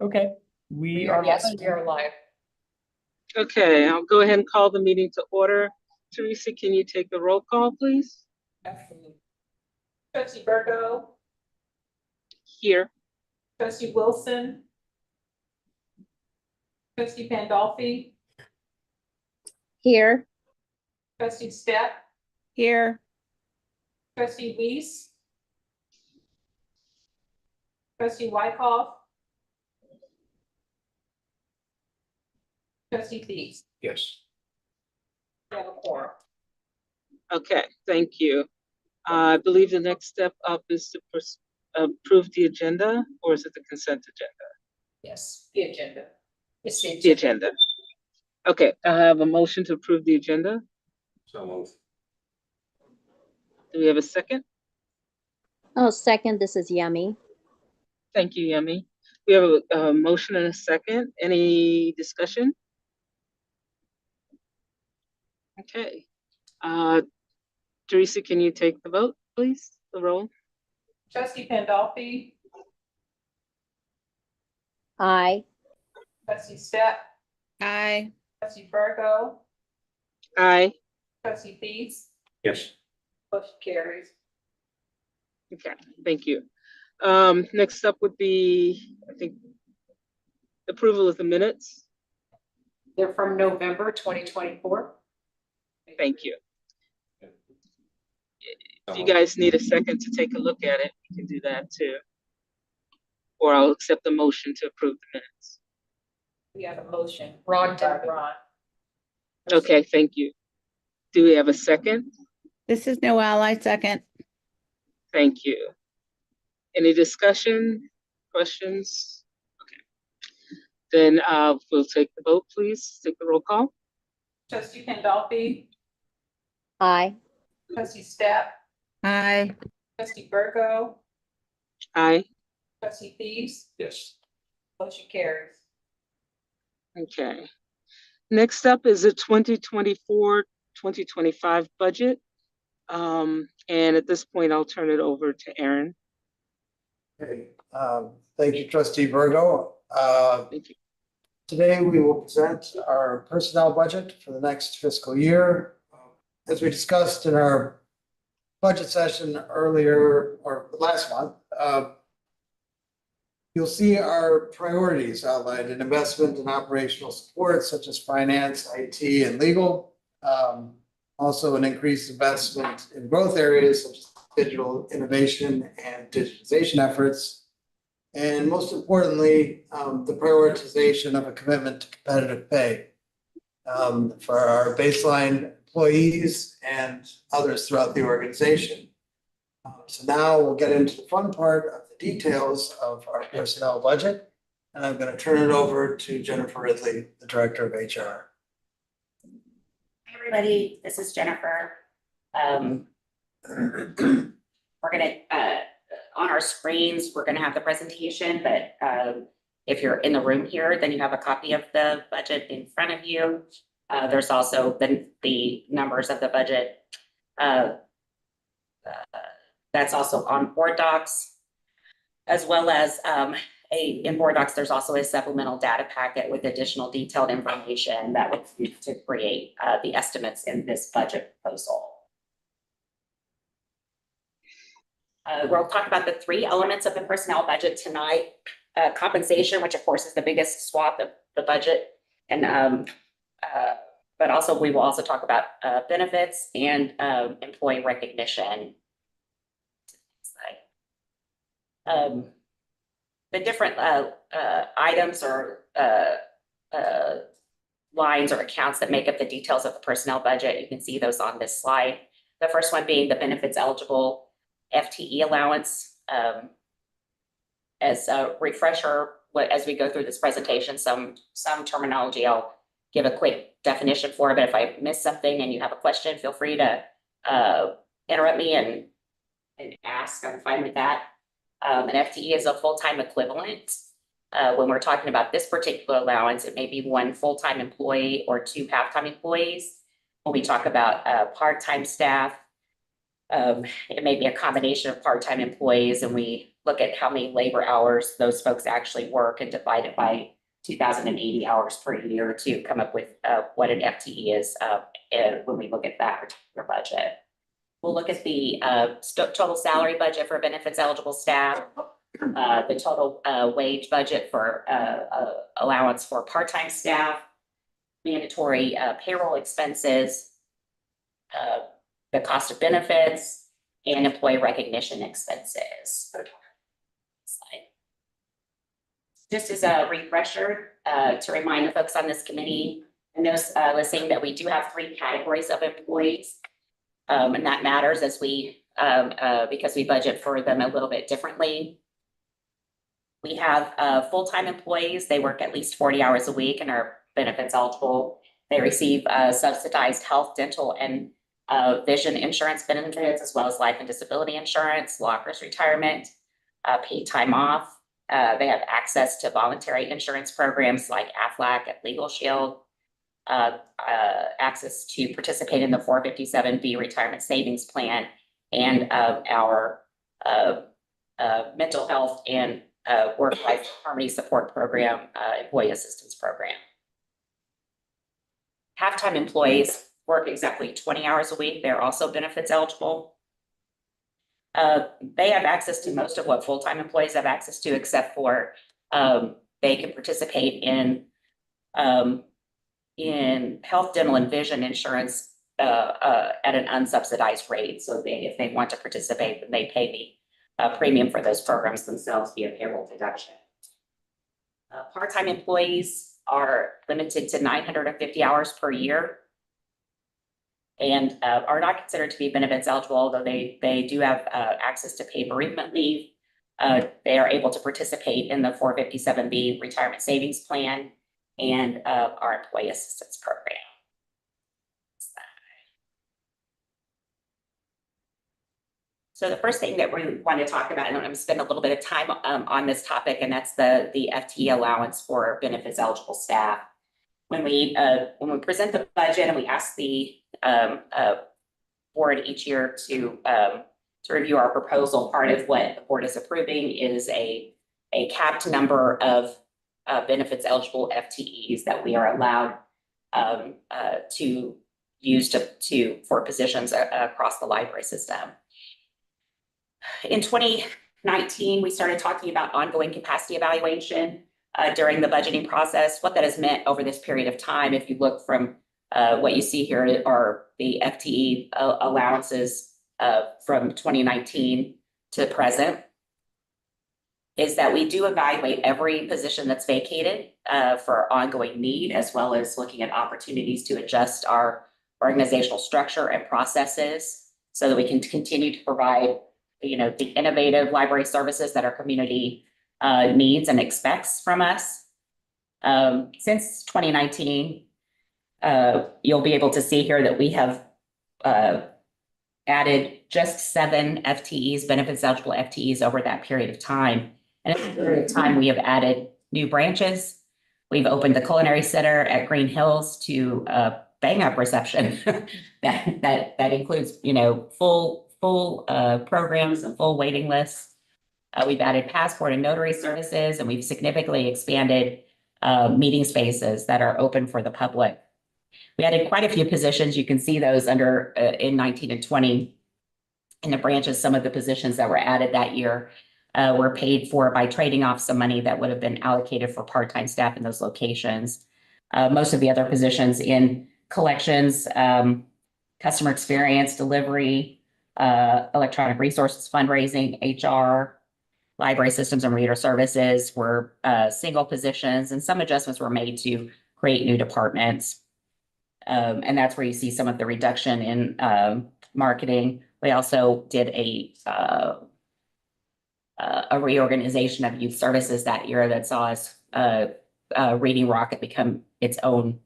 Okay, we are Yes, live. we are live. Okay, I'll go ahead and call the meeting to order. Teresa, can you take the roll call, please? Absolutely. Trustee Virgo, Here. trustee Wilson, trustee Pandolfi, Here. trustee Stepp, Here. trustee Weiss, trustee Wyckoff, trustee Thies. Yes. We have a quorum. Okay, thank you. I believe the next step up is to approve the agenda, or is it the consent agenda? Yes, the agenda. It's The agenda. Okay, I have a motion to approve the agenda. So moved. Do we have a second? Oh, second, this is Yummy. Thank you, Yemi. We have a motion and a second. Any discussion? Okay. Teresa, can you take the vote, please? The roll? Trustee Pandolfi, Aye. trustee Stepp, Aye. trustee Virgo, Aye. trustee Thies, Yes. motion carries. Okay, thank you. Next up would be, I think, approval of the minutes. They're from November 2024. Thank you. If you guys need a second to take a look at it, you can do that too. Or I'll accept the motion to approve the minutes. We have a motion. Ron did Ron. Okay, thank you. Do we have a second? This is Noel, I second. Thank you. Any discussion, questions? Okay. Then we'll take the vote, please. Take the roll call. Trustee Pandolfi, Aye. trustee Stepp, Aye. trustee Virgo, Aye. trustee Thies, Yes. motion carries. Okay. Next up is the 2024-2025 budget. And at this point, I'll turn it over to Aaron. Okay, thank you, trustee Virgo. Thank you. Today we will present our personnel budget for the next fiscal year. As we discussed in our budget session earlier or last month, you'll see our priorities outlined in investment and operational support such as finance, IT, and legal. Also an increased investment in growth areas such as digital innovation and digitization efforts. And most importantly, the prioritization of a commitment to competitive pay for our baseline employees and others throughout the organization. So now we'll get into the fun part of the details of our personnel budget. And I'm going to turn it over to Jennifer Ridley, the Director of HR. Hi, everybody, this is Jennifer. We're gonna, on our screens, we're gonna have the presentation, but if you're in the room here, then you have a copy of the budget in front of you. There's also the numbers of the budget. That's also on board docs, as well as in board docs, there's also a supplemental data packet with additional detailed information that was used to create the estimates in this budget proposal. We'll talk about the three elements of the personnel budget tonight. Compensation, which of course is the biggest swath of the budget, and but also we will also talk about benefits and employee recognition. The different items or lines or accounts that make up the details of the personnel budget, you can see those on this slide. The first one being the benefits eligible FTE allowance. As a refresher, as we go through this presentation, some terminology, I'll give a quick definition for it, but if I miss something and you have a question, feel free to interrupt me and ask. I'm fine with that. An FTE is a full-time equivalent. When we're talking about this particular allowance, it may be one full-time employee or two half-time employees. When we talk about part-time staff, it may be a combination of part-time employees, and we look at how many labor hours those folks actually work and divide it by 2,080 hours per year to come up with what an FTE is when we look at that particular budget. We'll look at the total salary budget for benefits eligible staff, the total wage budget for allowance for part-time staff, mandatory payroll expenses, the cost of benefits, and employee recognition expenses. Slide. Just as a refresher, to remind the folks on this committee and those listening that we do have 3 categories of employees. And that matters as we, because we budget for them a little bit differently. We have full-time employees. They work at least 40 hours a week and are benefits eligible. They receive subsidized health, dental, and vision insurance benefits, as well as life and disability insurance, lockers, retirement, paid time off. They have access to voluntary insurance programs like AFLAC and Legal Shield, access to participate in the 457B retirement savings plan, and our mental health and work-life harmony support program, employee assistance program. Half-time employees work exactly 20 hours a week. They're also benefits eligible. They have access to most of what full-time employees have access to, except for they can participate in health, dental, and vision insurance at an unsubsidized rate. So if they want to participate, then they pay the premium for those programs themselves via payroll deduction. Part-time employees are limited to 950 hours per year and are not considered to be benefits eligible, although they do have access to paid bereavement leave. They are able to participate in the 457B retirement savings plan and our employee assistance program. So the first thing that we want to talk about, and I'm going to spend a little bit of time on this topic, and that's the FTE allowance for benefits eligible staff. When we present the budget and we ask the board each year to review our proposal, part of what the board is approving is a capped number of benefits eligible FTEs that we are allowed to use for positions across the library system. In 2019, we started talking about ongoing capacity evaluation during the budgeting process. What that has meant over this period of time, if you look from what you see here are the FTE allowances from 2019 to present, is that we do evaluate every position that's vacated for ongoing need, as well as looking at opportunities to adjust our organizational structure and processes so that we can continue to provide the innovative library services that our community needs and expects from us. Since 2019, you'll be able to see here that we have added just 7 FTEs, benefits eligible FTEs over that period of time. And in that period of time, we have added new branches. We've opened the Culinary Center at Green Hills to bang up reception that includes, full programs and full waiting lists. We've added passport and notary services, and we've significantly expanded meeting spaces that are open for the public. We added quite a few positions. You can see those under in 19 and 20 in the branches. Some of the positions that were added that year were paid for by trading off some money that would have been allocated for part-time staff in those locations. Most of the other positions in collections, customer experience, delivery, electronic resources, fundraising, HR, library systems and reader services were single positions, and some adjustments were made to create new departments. And that's where you see some of the reduction in marketing. We also did a reorganization of youth services that year that saw us Reading Rocket become its own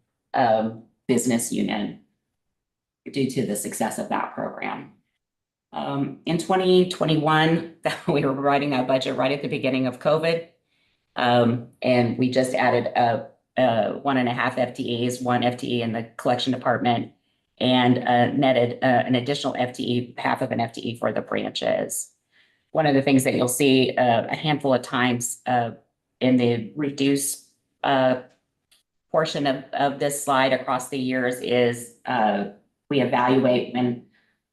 business unit due to the success of that program. In 2021, we were writing our budget right at the beginning of COVID. And we just added 1.5 FTEs, 1 FTE in the collection department, and netted an additional FTE, half of an FTE for the branches. one of the things that you'll see a handful of times in the reduce portion of this slide across the years is we evaluate when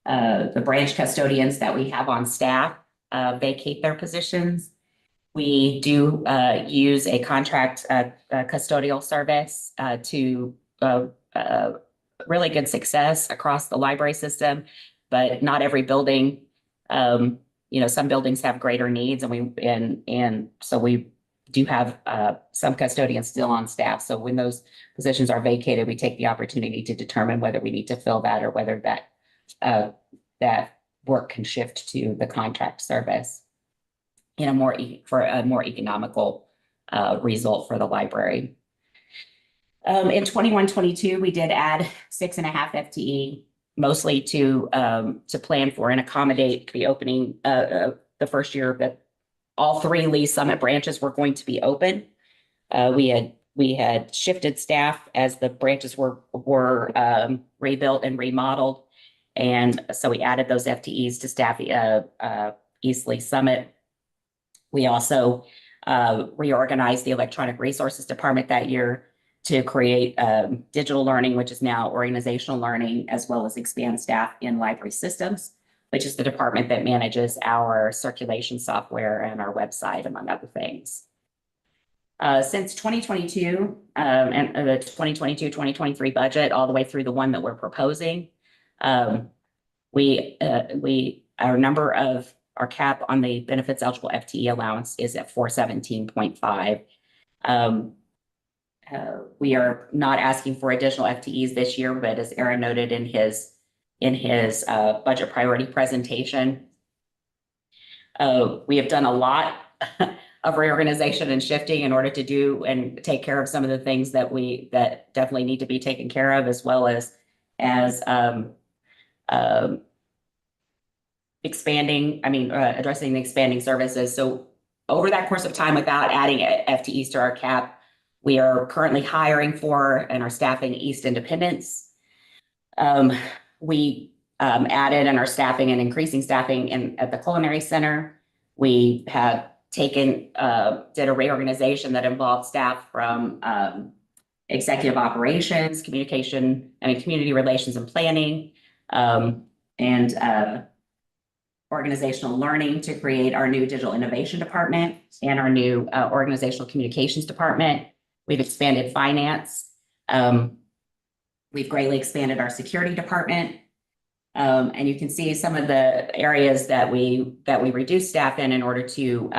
the branch custodians that we have on staff vacate their positions. We do use a contract custodial service to really good success across the library system, but not every building. Some buildings have greater needs, and so we do have some custodians still on staff. So when those positions are vacated, we take the opportunity to determine whether we need to fill that or whether that work can shift to the contract service for a more economical result for the library. In 21-22, we did add 6.5 FTE, mostly to plan for and accommodate the opening the first year that all 3 Lee Summit branches were going to be open. We had shifted staff as the branches were rebuilt and remodeled, and so we added those FTEs to staff East Lee Summit. We also reorganized the electronic resources department that year to create digital learning, which is now organizational learning, as well as expand staff in library systems, which is the department that manages our circulation software and our website, among other things. Since 2022 and the 2022-2023 budget, all the way through the one that we're proposing, our number of our cap on the benefits eligible FTE allowance is at 417.5. We are not asking for additional FTEs this year, but as Aaron noted in his budget priority presentation, we have done a lot of reorganization and shifting in order to do and take care of some of the things that definitely need to be taken care of, as well as addressing the expanding services. So over that course of time, without adding FTEs to our cap, we are currently hiring for and are staffing East Independence. We added and are staffing and increasing staffing at the Culinary Center. We have did a reorganization that involved staff from executive operations, community relations and planning, and organizational learning to create our new digital innovation department and our new organizational communications department. We've expanded finance. We've greatly expanded our security department. And you can see some of the areas that we reduced staff in order to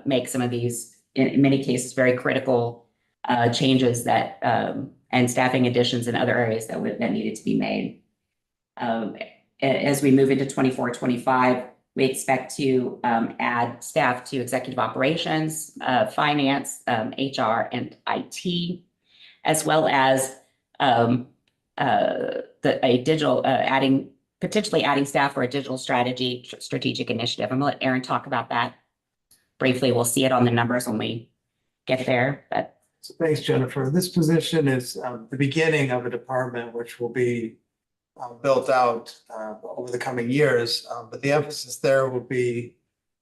make some of these, in many cases, very critical changes that and staffing additions in other areas that needed to be made. As we move into 24-25, we expect to add staff to executive operations, finance, HR, and IT, as well as potentially adding staff for a digital strategic initiative. I'm gonna let Aaron talk about that briefly. We'll see it on the numbers when we get there. So thanks, Jennifer. This position is the beginning of a department which will be built out over the coming years, but the emphasis there will be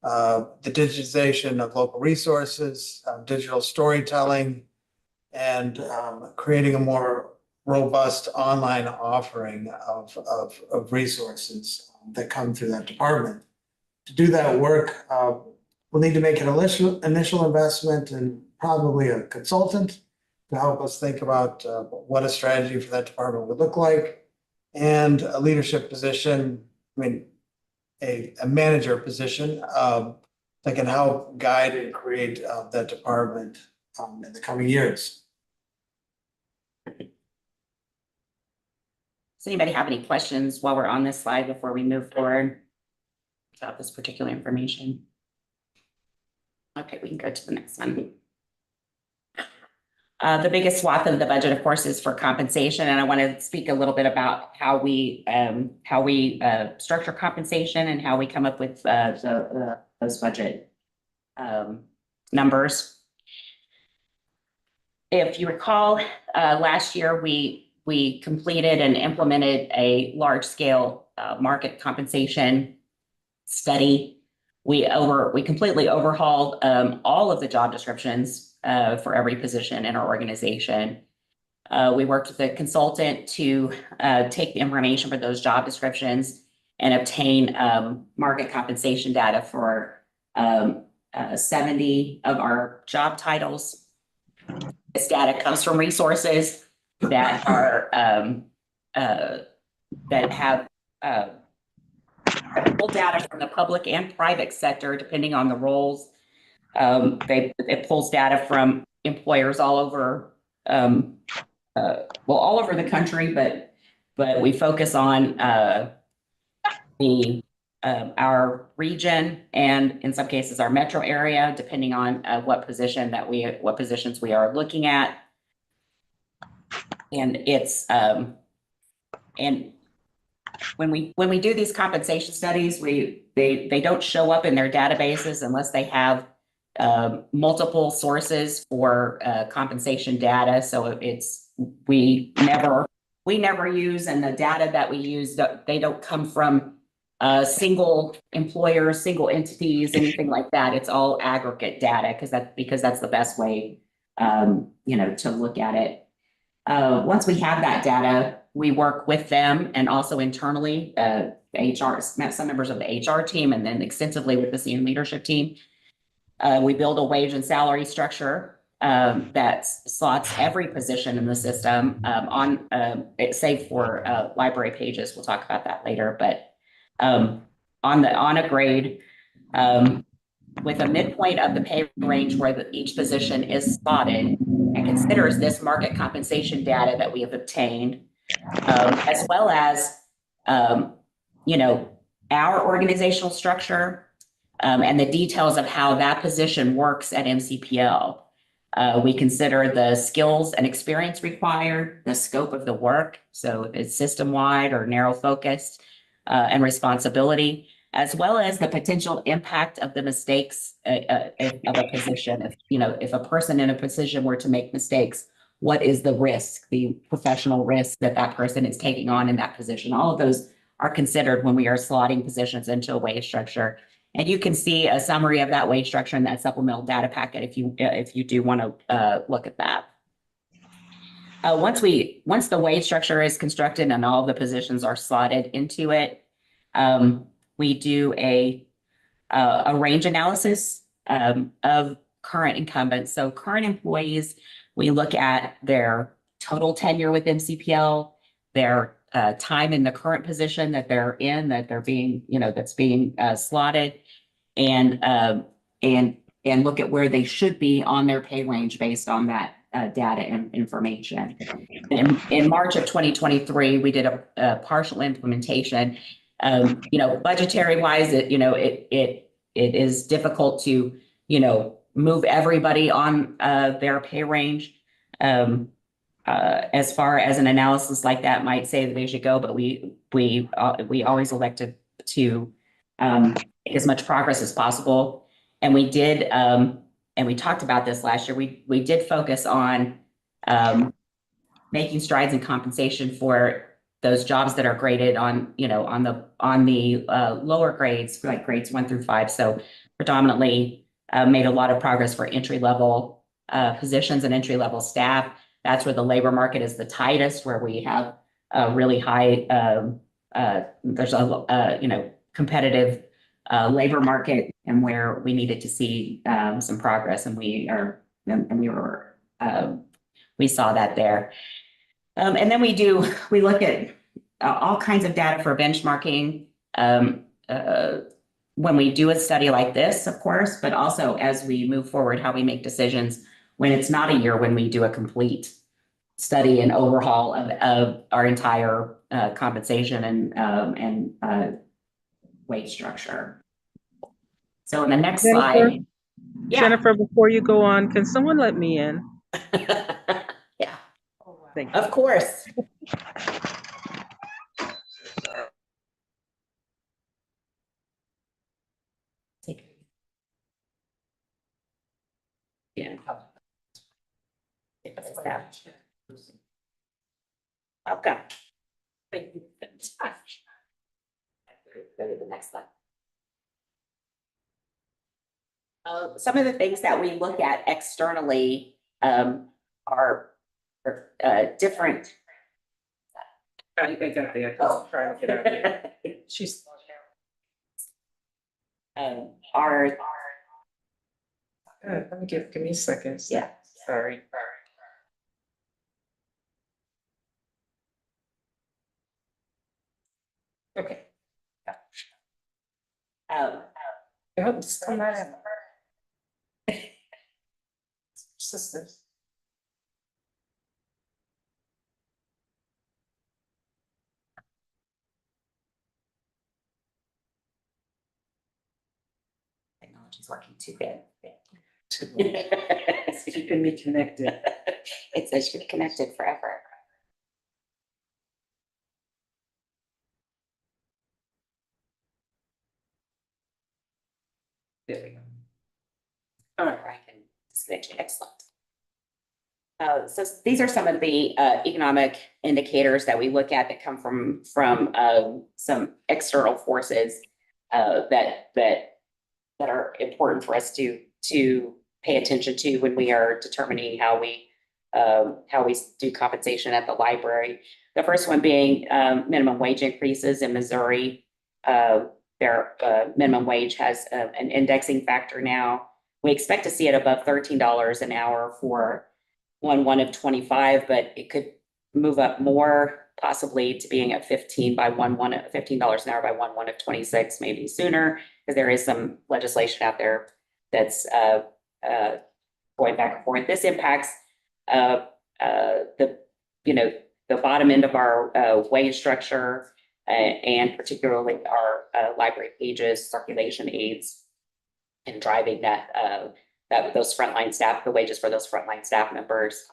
the digitization of local resources, digital storytelling, and creating a more robust online offering of resources that come through that department. To do that work, we'll need to make an initial investment in probably a consultant to help us think about what a strategy for that department would look like, and a leadership position, a manager position that can help guide and create that department in the coming years. Does anybody have any questions while we're on this slide before we move forward about this particular information? Okay, we can go to the next one. The biggest swath of the budget, of course, is for compensation, and I want to speak a little bit about how we structure compensation and how we come up with those budget numbers. If you recall, last year we completed and implemented a large-scale market compensation study we completely overhauled all of the job descriptions for every position in our organization. We worked with a consultant to take the information for those job descriptions and obtain market compensation data for 70 of our job titles. This data comes from resources that are that have pull data from the public and private sector, depending on the roles. It pulls data from employers all over, all over the country, but we focus on our region and in some cases our metro area, depending on what positions we are looking at. And it's and when we do these compensation studies, they don't show up in their databases unless they have multiple sources for compensation data. So we never use, and the data that we use, they don't come from single employers, single entities, anything like that. It's all aggregate data because that's the best way to look at it. Once we have that data, we work with them and also internally, HR, some members of the HR team, and then extensively with the senior leadership team. We build a wage and salary structure that slots every position in the system save for library pages. We'll talk about that later, but on a grade, with a midpoint of the pay range where each position is slotted, and considers this market compensation data that we have obtained, as well as, our organizational structure and the details of how that position works at MCPL. We consider the skills and experience required, the scope of the work, so if it's system-wide or narrow focused, and responsibility, as well as the potential impact of the mistakes of a position. If a person in a position were to make mistakes, what is the risk, the professional risk that person is taking on in that position? All of those are considered when we are slotting positions into a wage structure. And you can see a summary of that wage structure in that supplemental data packet if you do want to look at that. Once the wage structure is constructed and all the positions are slotted into it, we do a range analysis of current incumbents. So current employees, we look at their total tenure with MCPL, their time in the current position that they're in, that's being slotted, and look at where they should be on their pay range based on that data and information. In March of 2023, we did a partial implementation. Budgetary wise, it is difficult to, move everybody on their pay range. As far as an analysis like that might say that they should go, but we always elect to make as much progress as possible. And we did, and we talked about this last year. We did focus on making strides in compensation for those jobs that are graded on the lower grades, like grades 1 through 5. So predominantly made a lot of progress for entry-level positions and entry-level staff. That's where the labor market is the tightest, where we have a really high, there's a competitive labor market, and where we needed to see some progress, and we saw that there. And then we look at all kinds of data for benchmarking when we do a study like this, of course, but also as we move forward, how we make decisions when it's not a year, when we do a complete study and overhaul of our entire compensation and wage structure. So in the next slide. Yeah. Jennifer, before you go on, can someone let me in? Yeah, Thank you. of course. Yeah. Welcome. Thank you. Go to the next slide. Some of the things that we look at externally, are different. I got the echo. Trying to get out of here. She's. Are, Let me give me a second. yeah. Sorry. Okay. Oh, just come on. Sisters. Technology's working too good. It's keeping me connected. It says you're connected forever. There we go. All right, I can disconnect you. Excellent. So these are some of the economic indicators that we look at that come from some external forces that are important for us to pay attention to when we are determining how we do compensation at the library. The first one being minimum wage increases in Missouri. Their minimum wage has an indexing factor now. We expect to see it above $13 an hour for 1/1 of 25, but it could move up more, possibly to being at $15 an hour by 1/1 of 26, maybe sooner, because there is some legislation out there that's going back and forth. This impacts the bottom end of our wage structure, and particularly our library pages, circulation aids, and driving those frontline staff, the wages for those frontline staff members.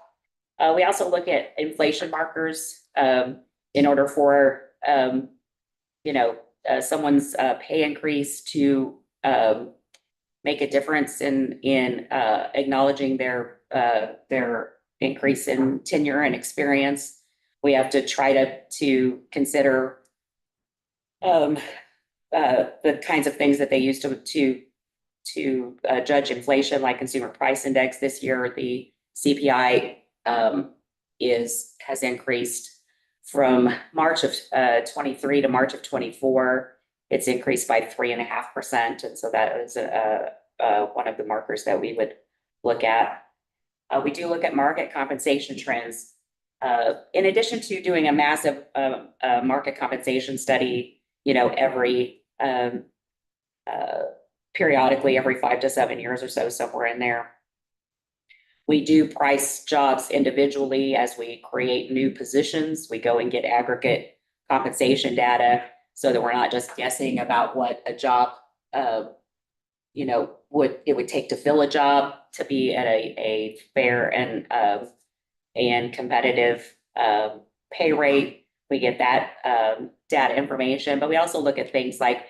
We also look at inflation markers in order for someone's pay increase to make a difference in acknowledging their increase in tenure and experience. We have to try to consider the kinds of things that they use to judge inflation, like consumer price index. This year, the CPI has increased from March of 23 to March of 24. It's increased by 3.5%, and so that is one of the markers that we would look at. We do look at market compensation trends. In addition to doing a massive market compensation study, periodically every 5 to 7 years or so, somewhere in there. We do price jobs individually as we create new positions. We go and get aggregate compensation data so that we're not just guessing about what a job, would take to fill a job to be at a fair and competitive pay rate. We get that data information, but we also look at things like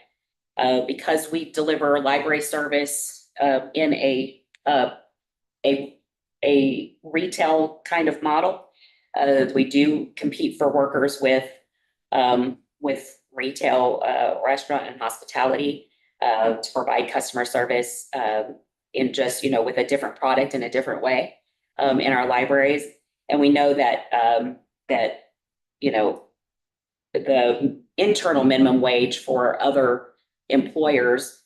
because we deliver library service in a retail kind of model, we do compete for workers with retail, restaurant and hospitality to provide customer service in just with a different product in a different way in our libraries. And we know that the internal minimum wage for other employers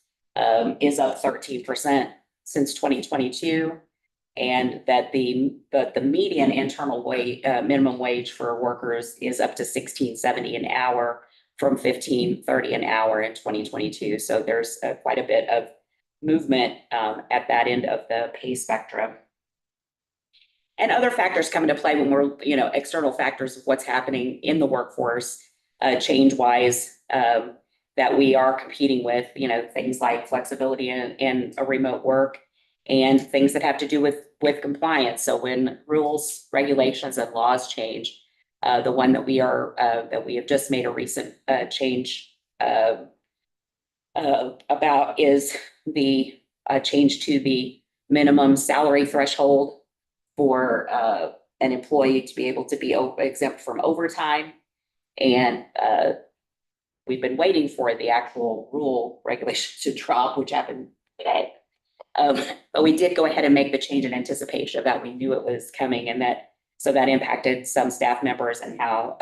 is up 13% since 2022, and that the median internal minimum wage for workers is up to $16.70 an hour from $15.30 an hour in 2022. So there's quite a bit of movement at that end of the pay spectrum. And other factors come into play when we're, external factors of what's happening in the workforce, change-wise, that we are competing with, things like flexibility and a remote work, and things that have to do with compliance. So when rules, regulations, and laws change, the one that we have just made a recent change about is the change to the minimum salary threshold for an employee to be able to be exempt from overtime. And we've been waiting for the actual rule regulation to drop, which happened today. But we did go ahead and make the change in anticipation of that. We knew it was coming and so that impacted some staff members and how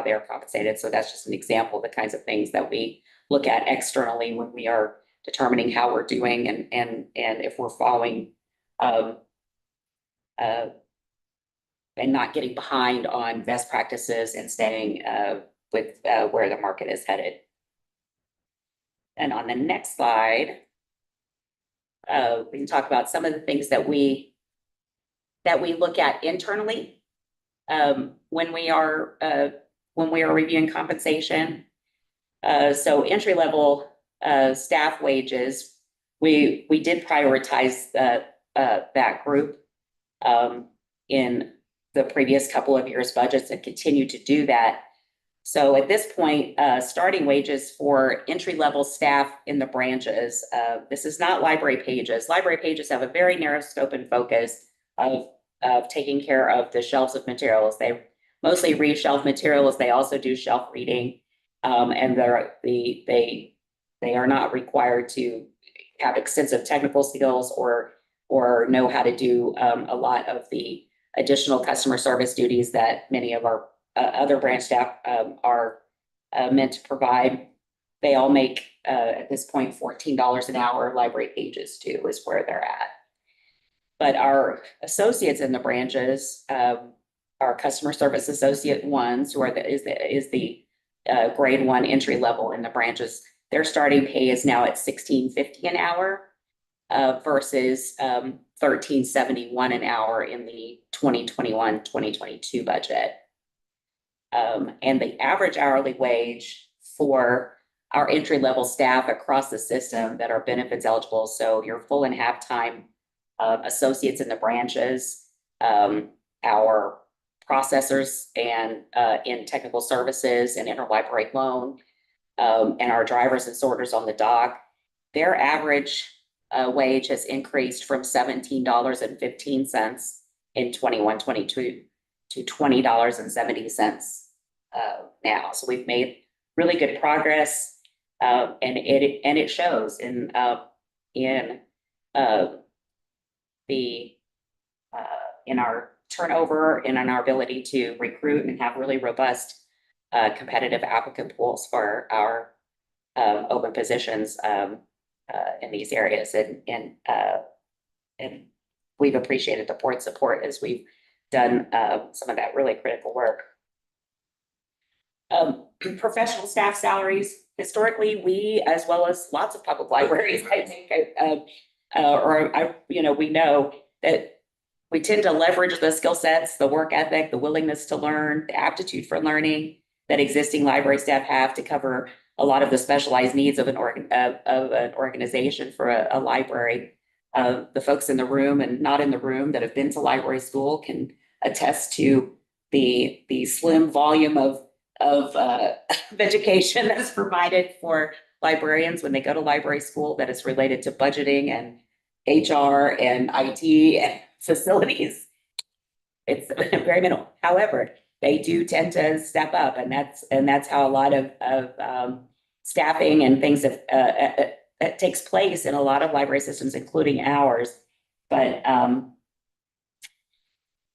they're compensated. So that's just an example of the kinds of things that we look at externally when we are determining how we're doing and if we're following and not getting behind on best practices and staying with where the market is headed. And on the next slide, we can talk about some of the things that we look at internally when we are reviewing compensation. So entry level staff wages, we did prioritize that group in the previous couple of years' budgets and continue to do that. So at this point, starting wages for entry-level staff in the branches, this is not library pages. Library pages have a very narrow scope and focus of taking care of the shelves of materials. They mostly read shelf materials. They also do shelf reading, and they are not required to have extensive technical skills or know how to do a lot of the additional customer service duties that many of our other branch staff are meant to provide. They all make at this point $14 an hour. Library pages too is where they're at. But our associates in the branches, our customer service associate ones, who is the grade 1 entry level in the branches, their starting pay is now at $16.50 an hour versus $13.71 an hour in the 2021-2022 budget. And the average hourly wage for our entry-level staff across the system that are benefits eligible, so your full and half-time associates in the branches, our processors and in technical services and interlibrary loan, and our drivers and sorters on the dock, their average wage has increased from $17.15 in 21-22 to $20.70 now. So we've made really good progress, and it shows in our turnover and in our ability to recruit and have really robust competitive applicant pools for our open positions in these areas, and we've appreciated the board support as we've done some of that really critical work. Professional staff salaries, historically, we, as well as lots of public libraries, I think, we know that we tend to leverage the skill sets, the work ethic, the willingness to learn, the aptitude for learning that existing library staff have to cover a lot of the specialized needs of an organization for a library. The folks in the room and not in the room that have been to library school can attest to the slim volume of education that's provided for librarians when they go to library school that is related to budgeting and HR and IT and facilities. It's very minimal. However, they do tend to step up, and that's how a lot of staffing and things that takes place in a lot of library systems, including ours. But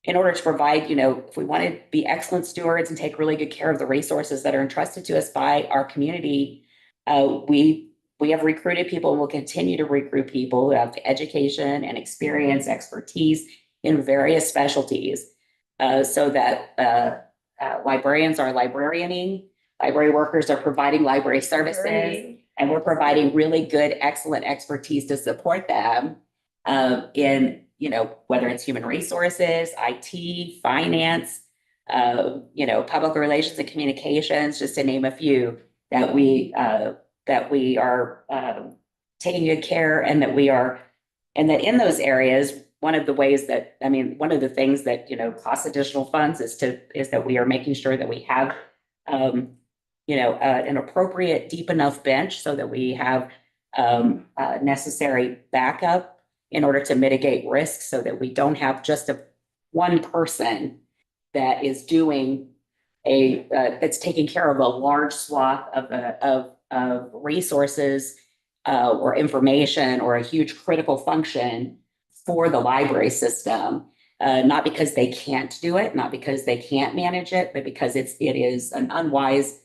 in order to provide, if we want to be excellent stewards and take really good care of the resources that are entrusted to us by our community, we have recruited people and will continue to recruit people who have education and experience, expertise in various specialties, so that librarians are librarianing, library workers are providing library services, and we're providing really good, excellent expertise to support them in, whether it's human resources, IT, finance, public relations and communications, just to name a few that we are taking good care, and that in those areas, one of the things that, costs additional funds is that we are making sure that we have, an appropriate deep enough bench so that we have necessary backup in order to mitigate risk, so that we don't have just one person that is doing that's taking care of a large swath of resources or information or a huge critical function for the library system. Not because they can't do it, not because they can't manage it, but because it is an unwise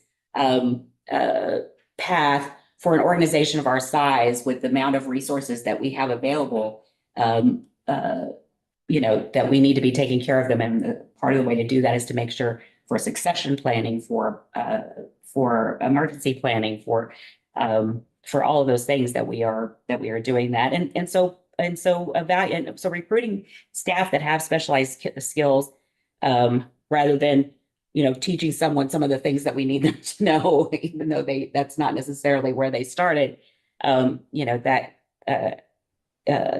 path for an organization of our size with the amount of resources that we have available. That we need to be taking care of them. And part of the way to do that is to make sure for succession planning, for emergency planning, for all of those things that we are doing that. So recruiting staff that have specialized skills, rather than, teaching someone some of the things that we need them to know, even though that's not necessarily where they started, that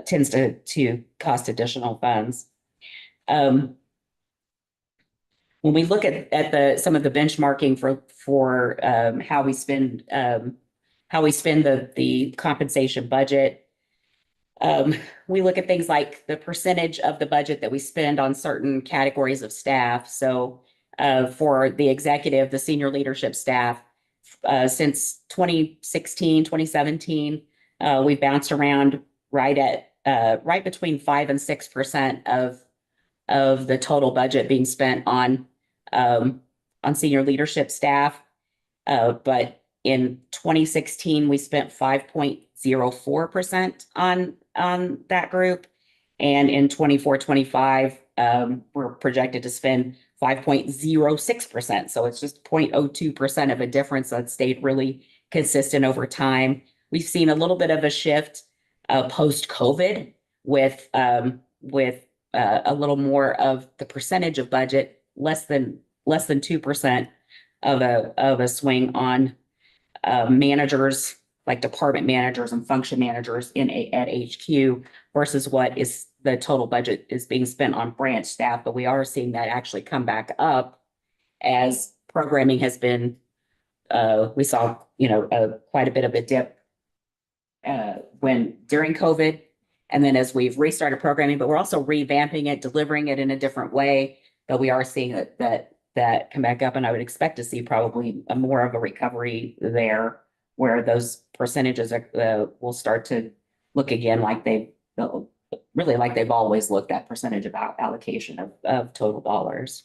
tends to cost additional funds. When we look at some of the benchmarking for how we spend the compensation budget, we look at things like the percentage of the budget that we spend on certain categories of staff. So for the executive, the senior leadership staff, since 2016, 2017, we bounced around right between 5% and 6% of the total budget being spent on senior leadership staff. But in 2016, we spent 5.04% on that group. And in 24-25, we're projected to spend 5.06%. So it's just 0.02% of a difference that stayed really consistent over time. We've seen a little bit of a shift post-COVID with a little more of the percentage of budget, less than 2% of a swing on managers, like department managers and function managers at HQ, versus what is the total budget is being spent on branch staff. But we are seeing that actually come back up as programming has been, we saw, quite a bit of a dip during COVID. And then as we've restarted programming, but we're also revamping it, delivering it in a different way, but we are seeing that come back up. And I would expect to see probably more of a recovery there, where those percentages will start to look again like they've always looked at, percentage of allocation of total dollars.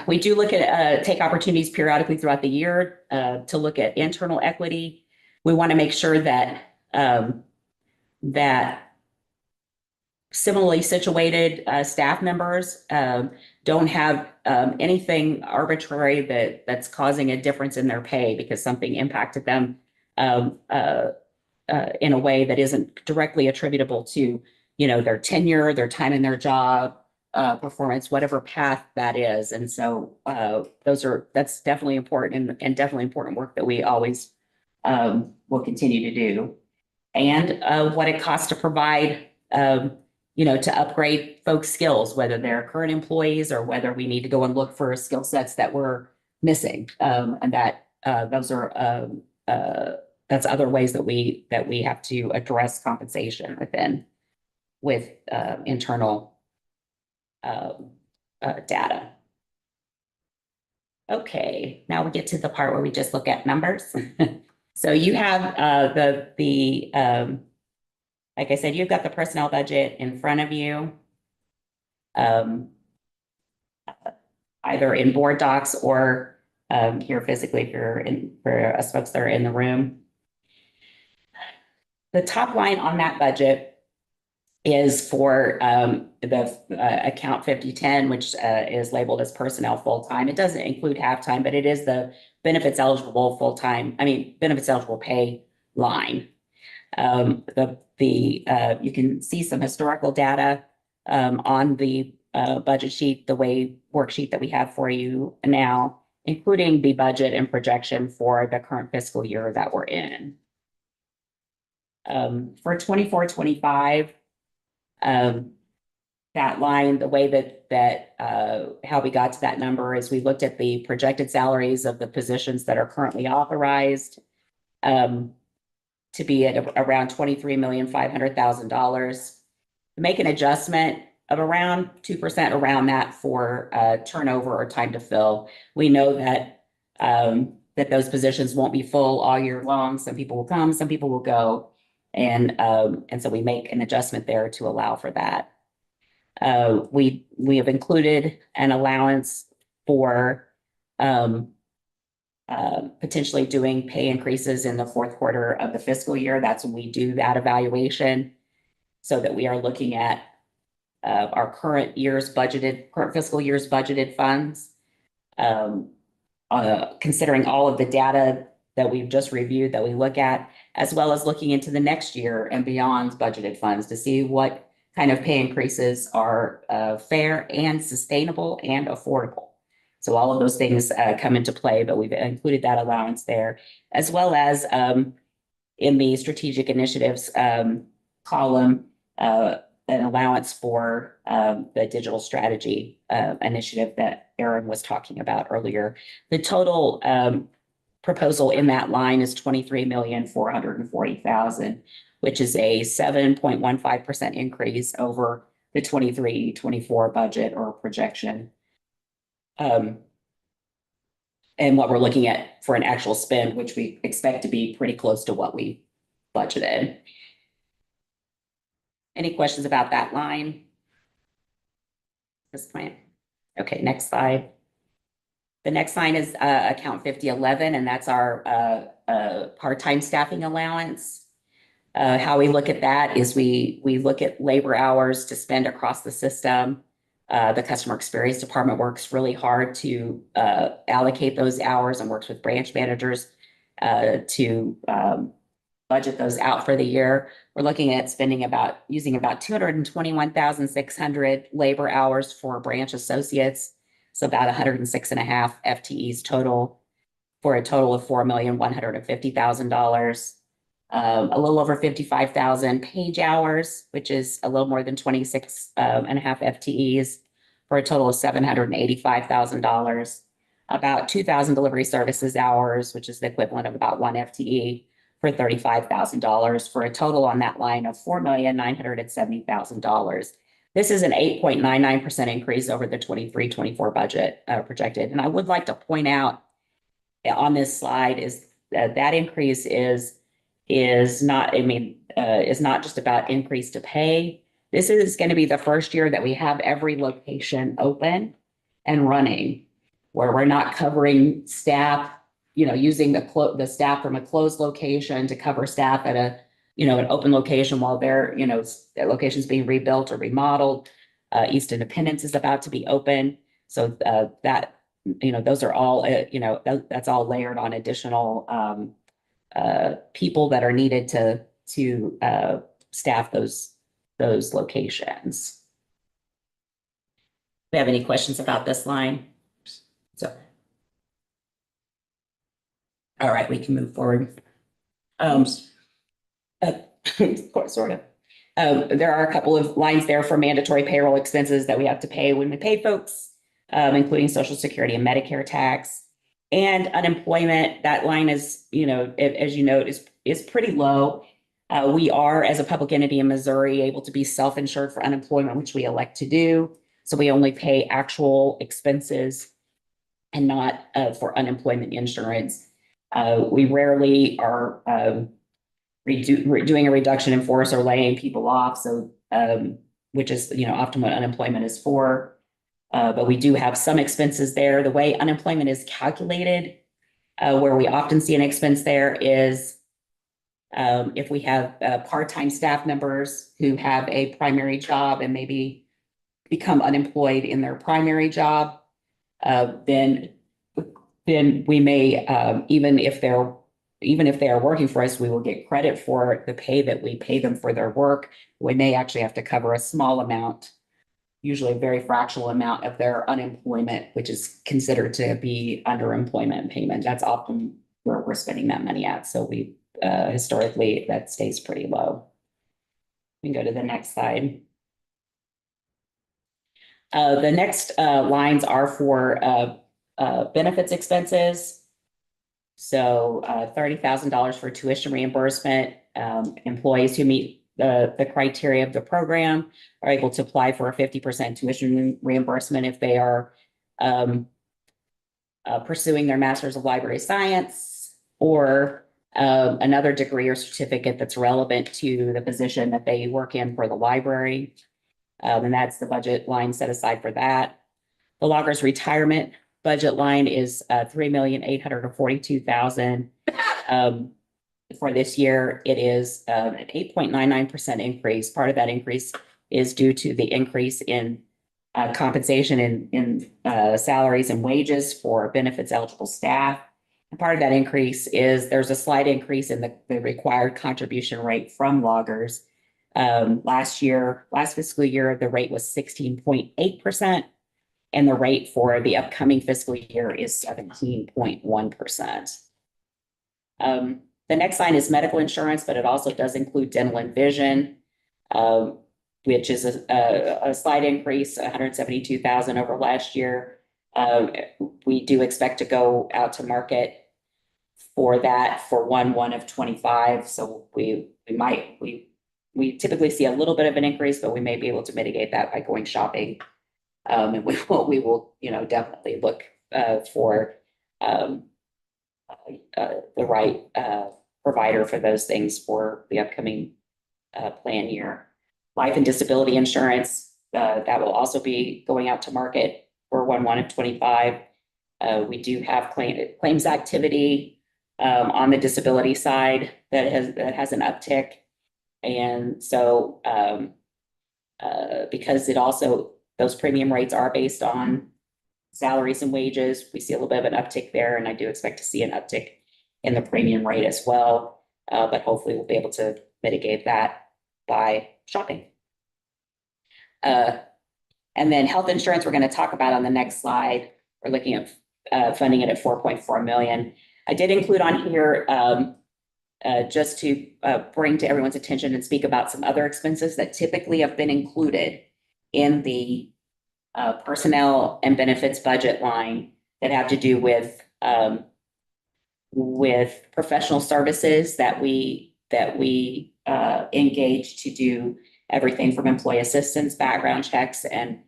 We do look at take opportunities periodically throughout the year to look at internal equity. We want to make sure that similarly situated staff members don't have anything arbitrary that's causing a difference in their pay because something impacted them in a way that isn't directly attributable to, their tenure, their time in their job, performance, whatever path that is. And so that's definitely important and definitely important work that we always will continue to do. And what it costs to provide, to upgrade folks' skills, whether they're current employees or whether we need to go and look for skill sets that we're missing. And that that's other ways that we have to address compensation with internal data. Okay, now we get to the part where we just look at numbers. So you have like I said, you've got the personnel budget in front of you, either in board docs or here physically for us folks that are in the room. The top line on that budget is for the account 5010, which is labeled as personnel full-time. It doesn't include half-time, but it is the benefits eligible pay line. You can see some historical data on the budget sheet, the worksheet that we have for you now, including the budget and projection for the current fiscal year that we're in. For 24-25, that line, the way that how we got to that number is we looked at the projected salaries of the positions that are currently authorized to be at around $23,500,000. Make an adjustment of around 2% around that for turnover or time to fill. We know that that those positions won't be full all year long. Some people will come, some people will go. And so we make an adjustment there to allow for that. We have included an allowance for potentially doing pay increases in the fourth quarter of the fiscal year. That's when we do that evaluation. So that we are looking at our current fiscal year's budgeted funds. Considering all of the data that we've just reviewed that we look at, as well as looking into the next year and beyond budgeted funds to see what kind of pay increases are fair and sustainable and affordable. So all of those things come into play, but we've included that allowance there, as well as in the strategic initiatives column, an allowance for the digital strategy initiative that Aaron was talking about earlier. The total proposal in that line is $23,440,000, which is a 7.15% increase over the 23-24 budget or projection. And what we're looking at for an actual spend, which we expect to be pretty close to what we budgeted. Any questions about that line? This point. Okay, next slide. The next line is account 5011, and that's our part-time staffing allowance. How we look at that is we look at labor hours to spend across the system. The customer experience department works really hard to allocate those hours and works with branch managers to budget those out for the year. We're looking at using about 221,600 labor hours for branch associates. So about 106.5 FTEs total, for a total of $4,150,000. A little over 55,000 page hours, which is a little more than 26.5 FTEs, for a total of $785,000. About 2,000 delivery services hours, which is the equivalent of about 1 FTE, for $35,000, for a total on that line of $4,970,000. This is an 8.99% increase over the 23-24 budget projected. And I would like to point out on this slide is that increase is not just about increase to pay. This is going to be the first year that we have every location open and running, where we're not covering staff, using the staff from a closed location to cover staff at an open location while that location's being rebuilt or remodeled. East Independence is about to be open. So those are all, that's all layered on additional people that are needed to staff those locations. Do you have any questions about this line? So, all right, we can move forward. Of course, sort of. There are a couple of lines there for mandatory payroll expenses that we have to pay when we pay folks, including Social Security and Medicare tax. And unemployment, that line is, as you note, is pretty low. We are, as a public entity in Missouri, able to be self-insured for unemployment, which we elect to do. So we only pay actual expenses and not for unemployment insurance. We rarely are doing a reduction in force or laying people off. So, which is, often what unemployment is for. But we do have some expenses there. The way unemployment is calculated, where we often see an expense there is if we have part-time staff members who have a primary job and maybe become unemployed in their primary job, then we may, even if they are working for us, we will get credit for the pay that we pay them for their work. We may actually have to cover a small amount, usually a very fractional amount of their unemployment, which is considered to be underemployment payment. That's often where we're spending that money at. So we historically, that stays pretty low. We can go to the next slide. The next lines are for benefits expenses. So $30,000 for tuition reimbursement. Employees who meet the criteria of the program are able to apply for a 50% tuition reimbursement if they are pursuing their Master's of Library Science or another degree or certificate that's relevant to the position that they work in for the library. And that's the budget line set aside for that. The logger's retirement budget line is $3,842,000. For this year, it is an 8.99% increase. Part of that increase is due to the increase in compensation in salaries and wages for benefits eligible staff. And part of that increase is there's a slight increase in the required contribution rate from loggers. Last fiscal year, the rate was 16.8%, and the rate for the upcoming fiscal year is 17.1%. The next line is medical insurance, but it also does include dental and vision, which is a slight increase, 172,000 over last year. We do expect to go out to market for that for 1/1 of 25. So we typically see a little bit of an increase, but we may be able to mitigate that by going shopping. And we will, definitely look for the right provider for those things for the upcoming plan year. Life and disability insurance, that will also be going out to market for 1/1 of 25. We do have claims activity on the disability side that has an uptick. And so because those premium rates are based on salaries and wages, we see a little bit of an uptick there, and I do expect to see an uptick in the premium rate as well. But hopefully we'll be able to mitigate that by shopping. And then health insurance, we're going to talk about on the next slide. We're looking at funding it at 4.4 million. I did include on here just to bring to everyone's attention and speak about some other expenses that typically have been included in the personnel and benefits budget line that have to do with professional services that we engage to do everything from employee assistance, background checks, and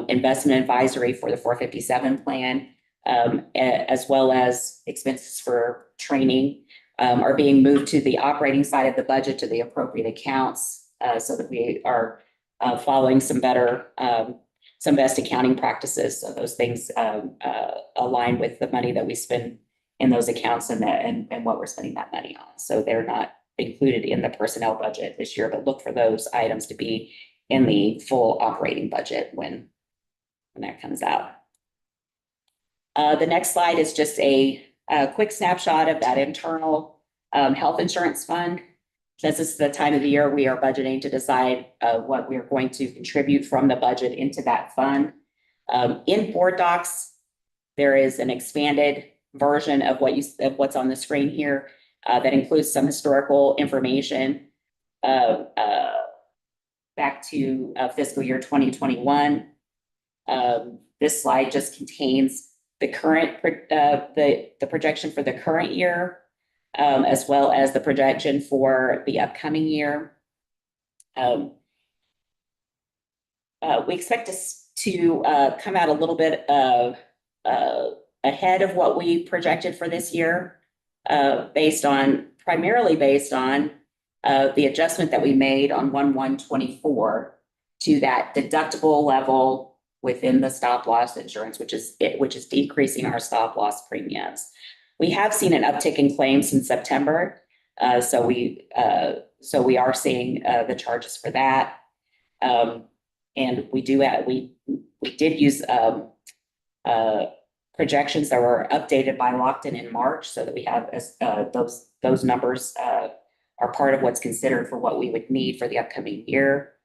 investment advisory for the 457 plan, as well as expenses for training, are being moved to the operating side of the budget to the appropriate accounts, so that we are following some best accounting practices. So those things align with the money that we spend in those accounts and what we're spending that money on. So they're not included in the personnel budget this year, but look for those items to be in the full operating budget when that comes out. The next slide is just a quick snapshot of that internal health insurance fund. This is the time of the year we are budgeting to decide what we are going to contribute from the budget into that fund. In board docs, there is an expanded version of what's on the screen here that includes some historical information back to fiscal year 2021. This slide just contains the current the projection for the current year, as well as the projection for the upcoming year. We expect to come out a little bit ahead of what we projected for this year, primarily based on the adjustment that we made on 1/1/24 to that deductible level within the stop loss insurance, which is decreasing our stop loss premiums. We have seen an uptick in claims in September, so we are seeing the charges for that, and we did use projections that were updated by Lockton in March, so that we have those numbers are part of what's considered for what we would need for the upcoming year.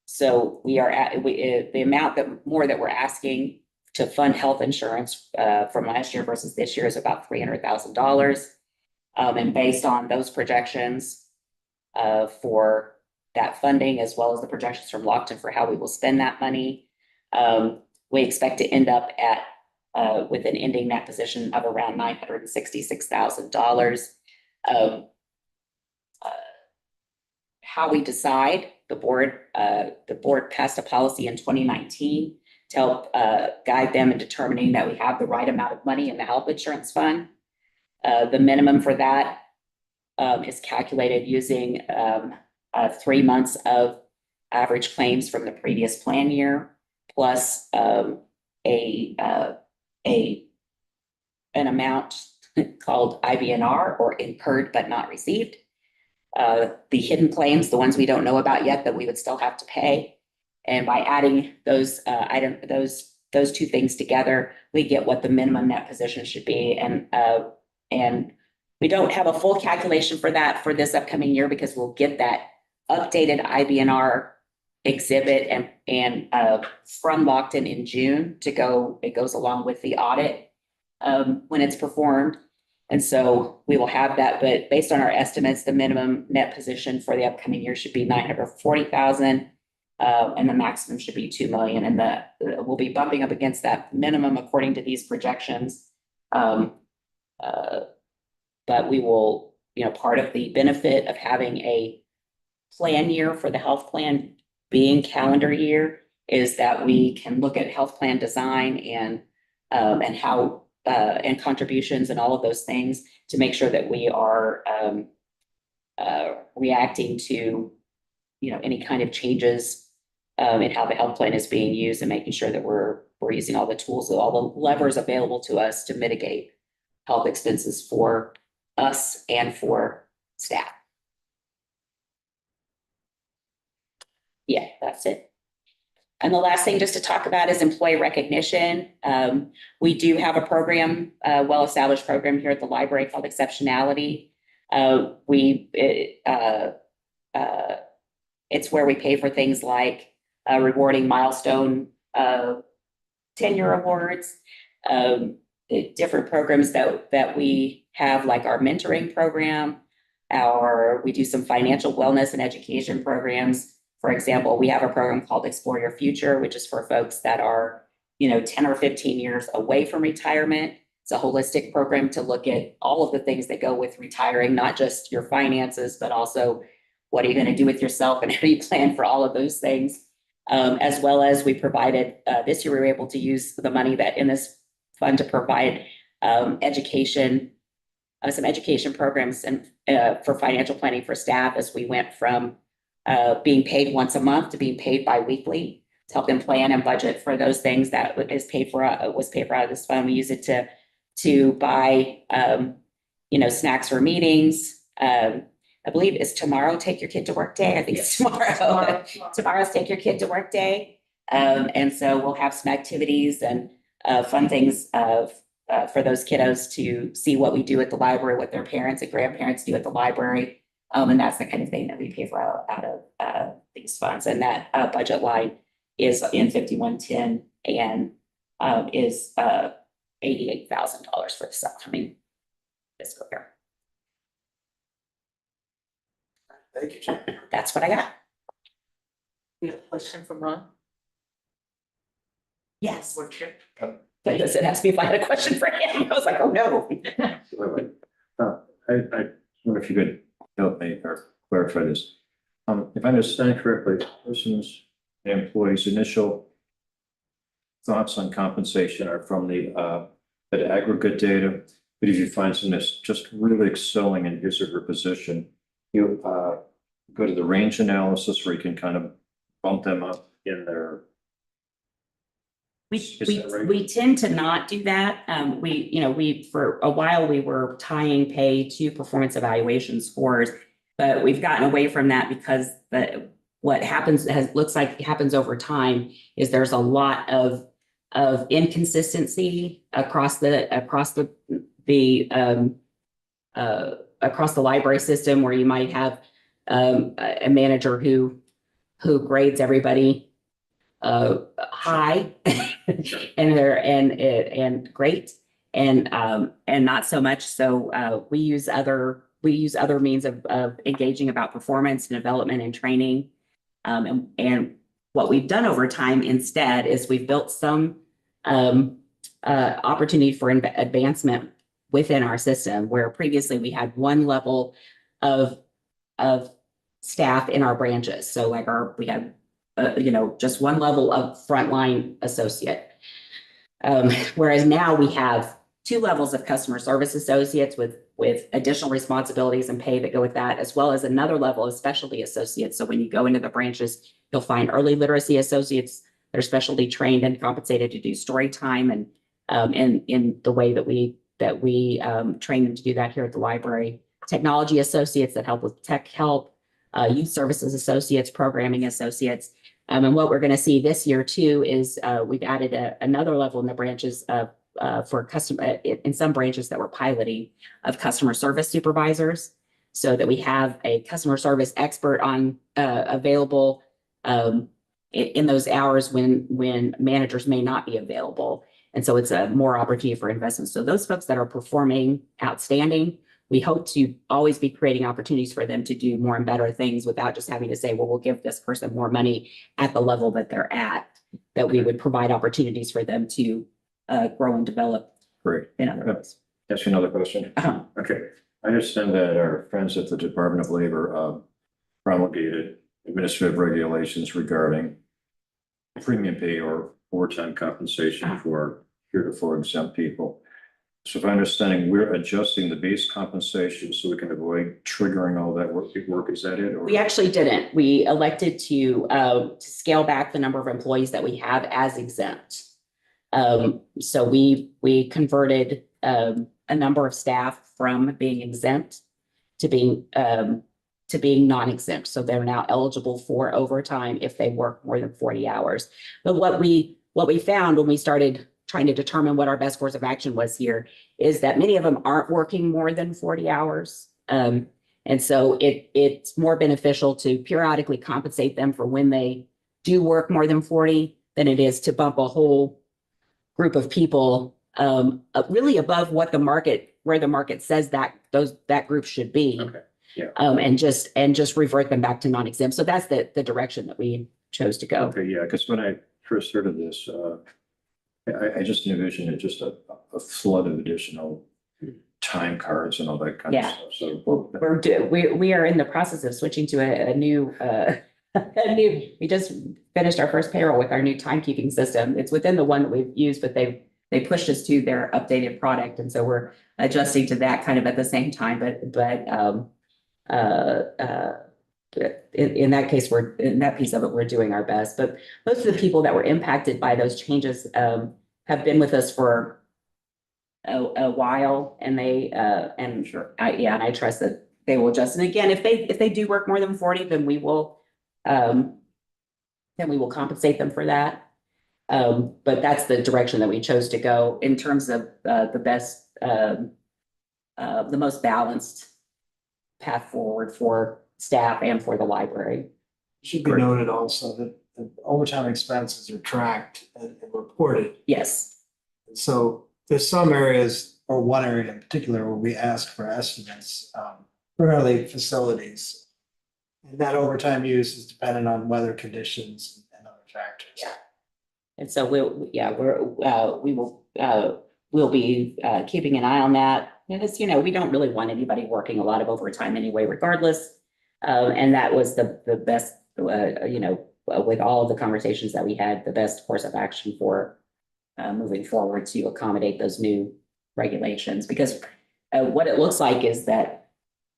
So we are at the amount that we're asking to fund health insurance from last year versus this year is about $300,000. And based on those projections for that funding, as well as the projections from Lockton for how we will spend that money, we expect to end up with an ending net position of around $966,000. How we decide, the board passed a policy in 2019 to help guide them in determining that we have the right amount of money in the health insurance fund. The minimum for that is calculated using 3 months of average claims from the previous plan year, plus an amount called IBNR, or incurred but not received. The hidden claims, the ones we don't know about yet that we would still have to pay. And by adding those those two things together, we get what the minimum net position should be. And we don't have a full calculation for that for this upcoming year, because we'll get that updated IBNR exhibit and from Lockton in June to go. It goes along with the audit when it's performed. And so we will have that, but based on our estimates, the minimum net position for the upcoming year should be 940,000. And the maximum should be 2 million. And we'll be bumping up against that minimum according to these projections. But we will, part of the benefit of having a plan year for the health plan being calendar year is that we can look at health plan design and how and contributions and all of those things to make sure that we are reacting to any kind of changes in how the health plan is being used, and making sure that we're using all the tools, all the levers available to us to mitigate health expenses for us and for staff. Yeah, that's it. And the last thing just to talk about is employee recognition. We do have a program, a well-established program here at the library called Exceptionality. It's where we pay for things like rewarding milestone tenure awards, different programs that we have, like our mentoring program, we do some financial wellness and education programs. For example, we have a program called Explore Your Future, which is for folks that are, 10 or 15 years away from retirement. It's a holistic program to look at all of the things that go with retiring, not just your finances, but also what are you going to do with yourself and how do you plan for all of those things. As well as we provided, this year we were able to use the money that in this fund to provide education, some education programs and for financial planning for staff, as we went from being paid once a month to being paid bi-weekly to help them plan and budget for those things that was paid for out of this fund. We use it to buy, snacks for meetings. I believe it's tomorrow, Take Your Kid to Work Day. I think it's tomorrow. Tomorrow's Take Your Kid to Work Day. And so we'll have some activities and fun things for those kiddos to see what we do at the library, what their parents and grandparents do at the library. And that's the kind of thing that we pay for out of these funds. And that budget line is in 5110 and is $88,000 for this upcoming fiscal year. Thank you, Jen. That's what I got. You have a question from Ron? Yes. What chip? They just asked me if I had a question for him. I was like, oh no. I wonder if you could help me or clarify this. If I understand correctly, the employee's initial thoughts on compensation are from the aggregate data. But if you find someone that's just really excelling in his or her position, you go to the range analysis where you can kind of bump them up in their. We tend to not do that. We for a while we were tying pay to performance evaluation scores, but we've gotten away from that because what happens looks like happens over time is there's a lot of inconsistency across the library system, where you might have a manager who grades everybody high and great and not so much. So we use other means of engaging about performance and development and training. And what we've done over time instead is we've built some opportunity for advancement within our system, where previously we had one level of staff in our branches. So like we had just one level of frontline associate. Whereas now we have 2 levels of customer service associates with additional responsibilities and pay that go with that, as well as another level of specialty associates. So when you go into the branches, you'll find early literacy associates that are specialty trained and compensated to do story time and in the way that we train them to do that here at the library. Technology associates that help with tech help, youth services associates, programming associates. And what we're going to see this year too is we've added another level in the branches for customer in some branches that we're piloting of customer service supervisors, so that we have a customer service expert on available in those hours when managers may not be available. And so it's a more opportunity for investment. So those folks that are performing outstanding, we hope to always be creating opportunities for them to do more and better things without just having to say, well, we'll give this person more money at the level that they're at, that we would provide opportunities for them to grow and develop Great. in other ways. Ask you another question. Uh-huh. Okay. I understand that our friends at the Department of Labor promulgated administrative regulations regarding premium pay or overtime compensation for heretofore exempt people. So if I'm understanding, we're adjusting the base compensation so we can avoid triggering all that work. Is that it? Or? We actually didn't. We elected to scale back the number of employees that we have as exempt. So we converted a number of staff from being exempt to being non-exempt. So they're now eligible for overtime if they work more than 40 hours. But what we found when we started trying to determine what our best course of action was here is that many of them aren't working more than 40 hours. And so it's more beneficial to periodically compensate them for when they do work more than 40 than it is to bump a whole group of people really above what where the market says that group should be. Okay. Yeah. And just revert them back to non-exempt. So that's the direction that we chose to go. Okay. Yeah. Because when I first heard of this, I just envisioned it just a flood of additional time cards and all that kind of stuff. So We are in the process of switching to a new we just finished our first payroll with our new timekeeping system. It's within the one that we've used, but they pushed us to their updated product, and so we're adjusting to that kind of at the same time. In that case, in that piece of it, we're doing our best. But most of the people that were impacted by those changes have been with us for a while, and I trust that they will adjust. And again, if they do work more than 40, then we will compensate them for that. But that's the direction that we chose to go in terms of the best, the most balanced path forward for staff and for the library. Should be noted also that the overtime expenses are tracked and reported. Yes. So there's some areas, or one area in particular, where we ask for estimates, primarily facilities. And that overtime use is dependent on weather conditions and other factors. Yeah. And so we'll be keeping an eye on that. And it's, we don't really want anybody working a lot of overtime anyway, regardless. And that was the best, with all of the conversations that we had, the best course of action for moving forward to accommodate those new regulations. Because what it looks like is that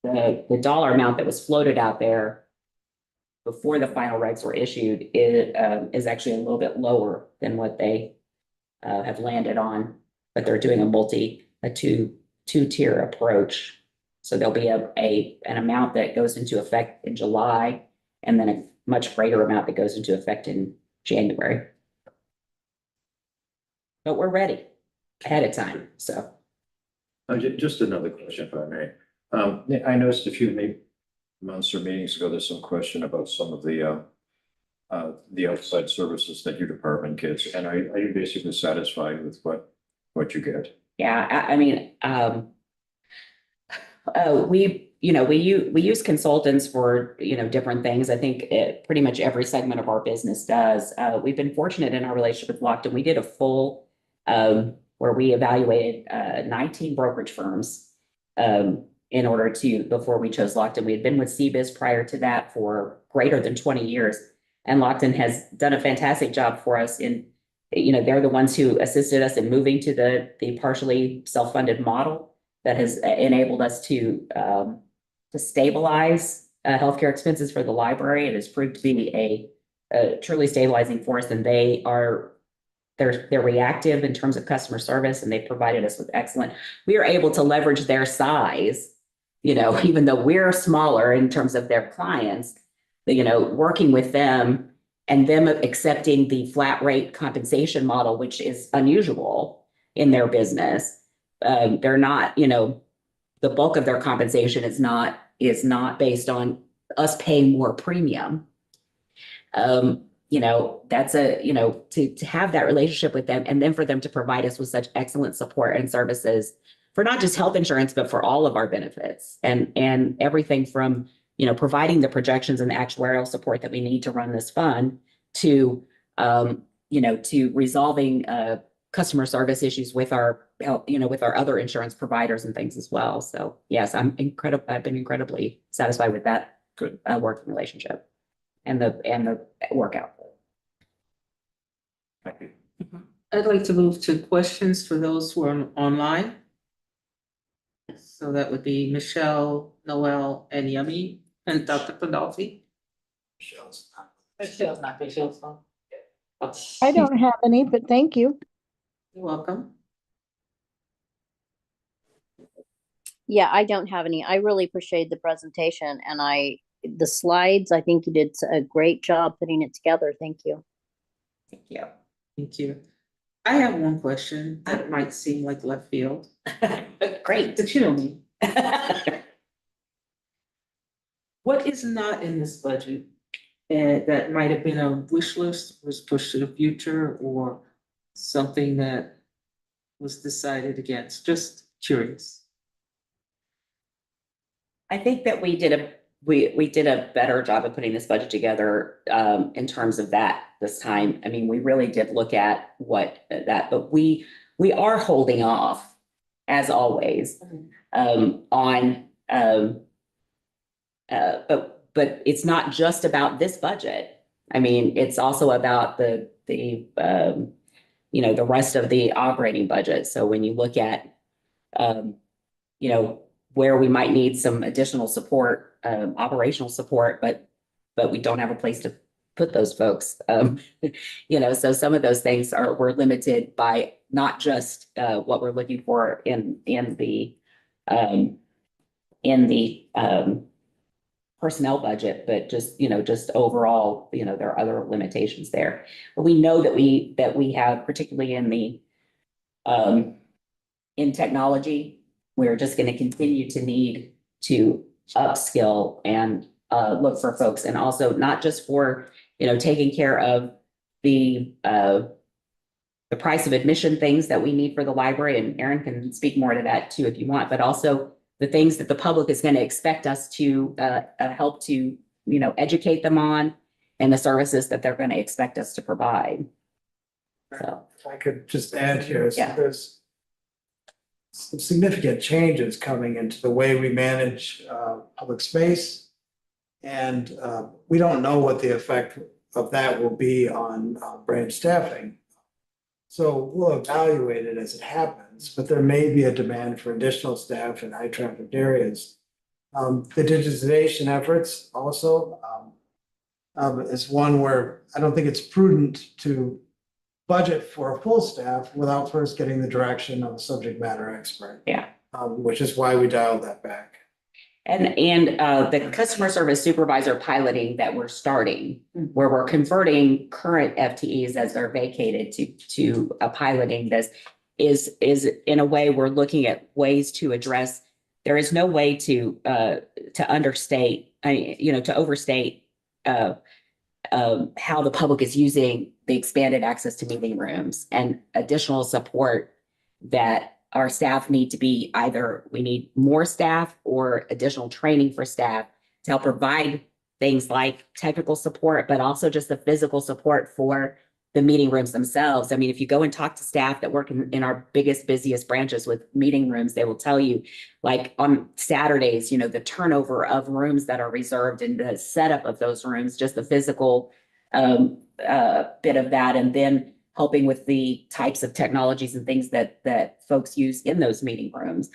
the dollar amount that was floated out there before the final regs were issued is actually a little bit lower than what they have landed on, but they're doing a two-tier approach. So there'll be an amount that goes into effect in July, and then a much greater amount that goes into effect in January. But we're ready ahead of time, so. just another question, if I may. I noticed a few months or meetings ago, there's some question about some of the outside services that your department gets, and are you basically satisfied with what you get? Yeah, I mean, we use consultants for, different things. I think pretty much every segment of our business does. We've been fortunate in our relationship with Lockton. We did a full, where we evaluated 19 brokerage firms before we chose Lockton. We had been with CBIZ prior to that for greater than 20 years. And Lockton has done a fantastic job for us in, they're the ones who assisted us in moving to the partially self-funded model that has enabled us to stabilize healthcare expenses for the library. It has proved to be a truly stabilizing force, and they're reactive in terms of customer service, and they provided us with excellent. We are able to leverage their size, even though we're smaller in terms of their clients, working with them and them accepting the flat rate compensation model, which is unusual in their business. They're not, the bulk of their compensation is not based on us paying more premium. That's to have that relationship with them, and then for them to provide us with such excellent support and services for not just health insurance, but for all of our benefits and everything from, providing the projections and the actuarial support that we need to run this fund to, to resolving, customer service issues with our, with our other insurance providers and things as well. So yes, I've been incredibly satisfied with that. Good. Working relationship and the work output. Thank you. I'd like to move to questions for those who are online. So that would be Michelle, Noel, and Yemi, and Dr. Pandolfi. Michelle's not- Michelle's not, Michelle's not. I don't have any, but thank you. You're welcome. Yeah, I don't have any. I really appreciate the presentation and the slides, I think you did a great job putting it together. Thank you. Thank you. Thank you. I have one question that might seem like left field, Great. but you know me. What is not in this budget that might have been a wish list, was pushed to the future, or something that was decided against? Just curious. I think that we did a better job of putting this budget together in terms of that this time. I mean, we really did look at but we are holding off, as always, but it's not just about this budget. I mean, it's also about the rest of the operating budget. So when you look at where we might need some additional support, operational support, but we don't have a place to put those folks. So some of those things we're limited by not just what we're looking for in the personnel budget, but just overall, there are other limitations there. But we know that we have, particularly in technology, we're just going to continue to need to upskill and look for folks, and also not just for taking care of the price of admission things that we need for the library, and Erin can speak more to that too if you want, but also the things that the public is going to expect us to help to educate them on, and the services that they're going to expect us to provide. So If I could just add here, so Yeah. there's some significant changes coming into the way we manage public space. And we don't know what the effect of that will be on branch staffing. So we'll evaluate it as it happens, but there may be a demand for additional staff in high trafficked areas. The digitization efforts also is one where I don't think it's prudent to budget for a full staff without first getting the direction of a subject matter expert. Yeah. Which is why we dialed that back. And the customer service supervisor piloting that we're starting, where we're converting current FTEs as they're vacated to a piloting this, is in a way we're looking at ways to address. There is no way to understate, to overstate how the public is using the expanded access to meeting rooms and additional support that our staff need to be. Either we need more staff or additional training for staff to help provide things like technical support, but also just the physical support for the meeting rooms themselves. I mean, if you go and talk to staff that work in our biggest, busiest branches with meeting rooms, they will tell you, like on Saturdays, the turnover of rooms that are reserved and the setup of those rooms, just the physical bit of that, and then helping with the types of technologies and things that folks use in those meeting rooms.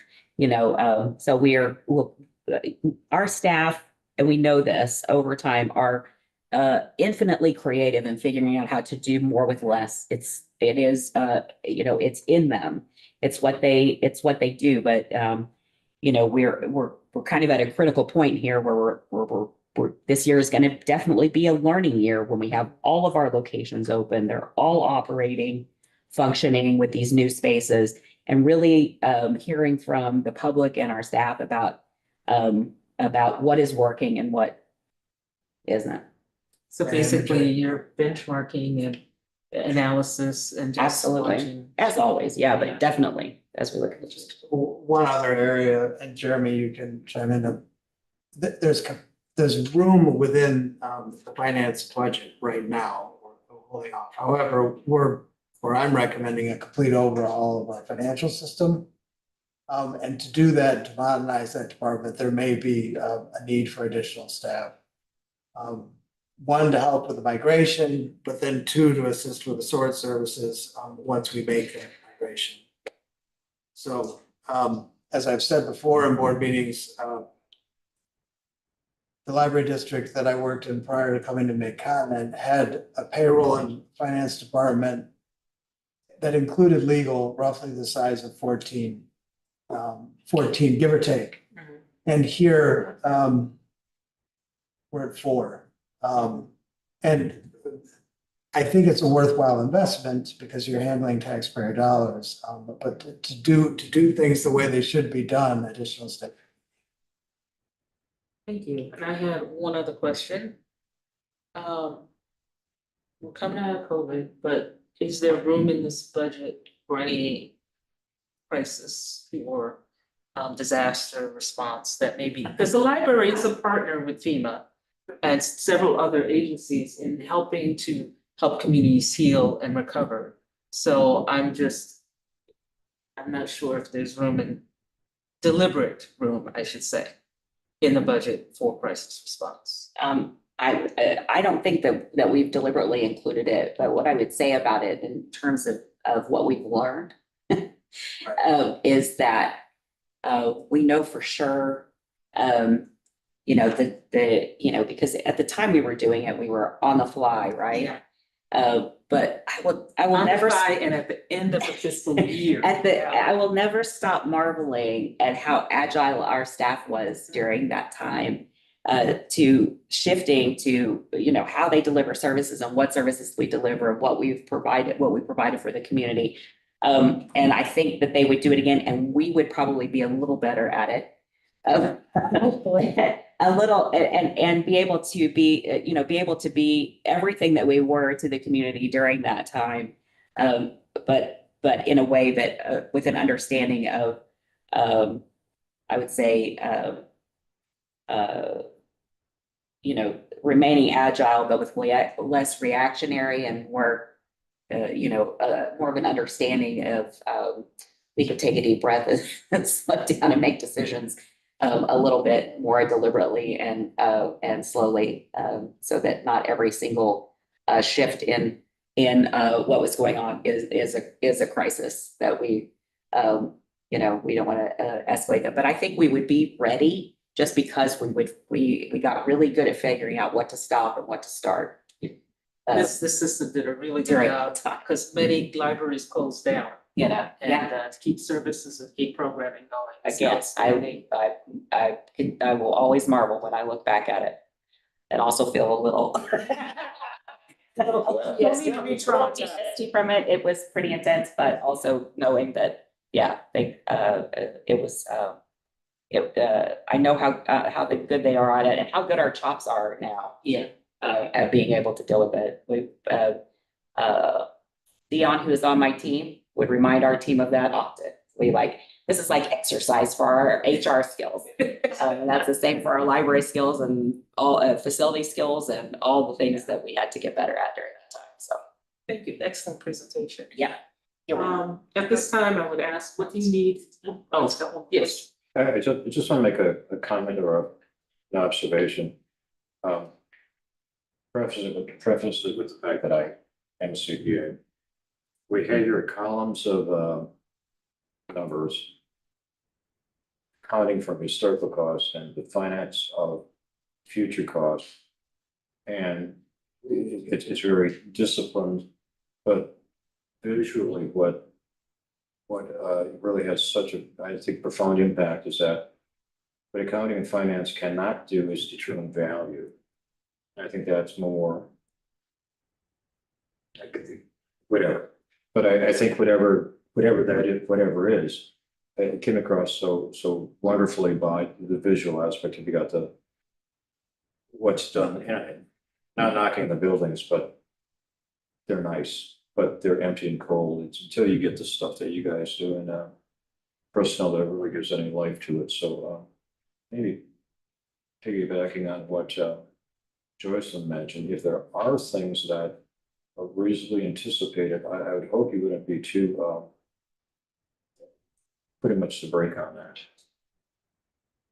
So our staff, and we know this over time, are infinitely creative in figuring out how to do more with less. It's in them. It's what they do. But we're kind of at a critical point here where this year is going to definitely be a learning year when we have all of our locations open. They're all operating, functioning with these new spaces, and really hearing from the public and our staff about what is working and what isn't. So basically, you're benchmarking and analysis and just Absolutely, watching. as always, yeah, but definitely as we look at this. One other area, and Jeremy, you can chime in. There's room within the finance budget right now. We're holding off. However, I'm recommending a complete overhaul of our financial system. And to do that, to modernize that department, there may be a need for additional staff. One, to help with the migration, but then two, to assist with the sort services once we make that migration. So as I've said before in board meetings, the library district that I worked in prior to coming to Mid-Continent had a payroll and finance department that included legal, roughly the size of 14, give or take. Mhm. And here we're at 4. And I think it's a worthwhile investment because you're handling taxpayer dollars. But to do things the way they should be done, additional stuff. Thank you. And I had one other question. We're coming out of COVID, but is there room in this budget for any crisis or disaster response that may be? Because the library is a partner with FEMA and several other agencies in helping to help communities heal and recover. So I'm not sure if there's deliberate room, I should say, in the budget for crisis response. I don't think that we've deliberately included it, but what I would say about it in terms of what we've learned is that we know for sure, because at the time we were doing it, we were on the fly, right? But I will never. And at the end of the fiscal year. I will never stop marveling at how agile our staff was during that time, to shifting to, how they deliver services and what services we deliver, what we provided for the community. And I think that they would do it again, and we would probably be a little better at it. A little, and be able to be everything that we were to the community during that time. But in a way that with an understanding of, I would say, remaining agile, but with less reactionary and more, more of an understanding of, we could take a deep breath and slow down and make decisions a little bit more deliberately and slowly, so that not every single shift in what was going on is a crisis that we we don't want to escalate it. But I think we would be ready just because we got really good at figuring out what to stop and what to start. The system did a really good during job that time. because many libraries closed down. Yeah. To keep services and keep programming going. Again, I will always marvel when I look back at it and also feel a little. Yes, from it. It was pretty intense, but also knowing that, it was. I know how good they are at it and how good our chops are now. Yeah. At being able to deal with it. Dion, who is on my team, would remind our team of that often. This is like exercise for our HR skills. And that's the same for our library skills and all facility skills and all the things that we had to get better at during that time. So Thank you. Excellent presentation. yeah. At this time, I would ask, what do you need? Oh, yes. I just want to make a comment or an observation. preface it with the fact that I am a CPA. We have your columns of numbers accounting for historical costs and the finance of future costs. And it's very disciplined, but visually what really has such a, I think, profound impact is that what accounting and finance cannot do is determine value. I think that's more whatever. But I think whatever that is, whatever is, it came across so wonderfully by the visual aspect. You got the what's done, and not knocking the buildings, but they're nice, but they're empty and cold. It's until you get the stuff that you guys do and personnel that really gives any life to it. So maybe piggybacking on what Joycelyn mentioned, if there are things that are reasonably anticipated, I would hope you wouldn't be too pretty much the break on that.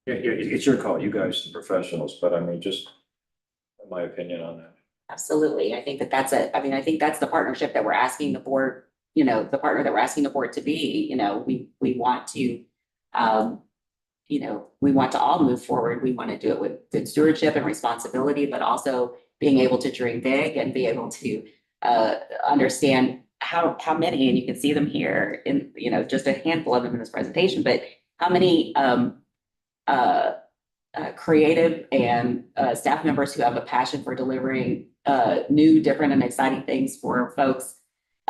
Yeah, it's your call, you guys, the professionals, but I mean, just my opinion on that. Absolutely. I think that that's it. I mean, I think that's the partnership that we're asking the board, you know, the partner that we're asking the board to be, you know, we want to, you know, we want to all move forward. We want to do it with good stewardship and responsibility, but also being able to dream big and be able to understand how many, and you can see them here in, you know, just a handful of them in this presentation, but how many creative and staff members who have a passion for delivering new, different, and exciting things for folks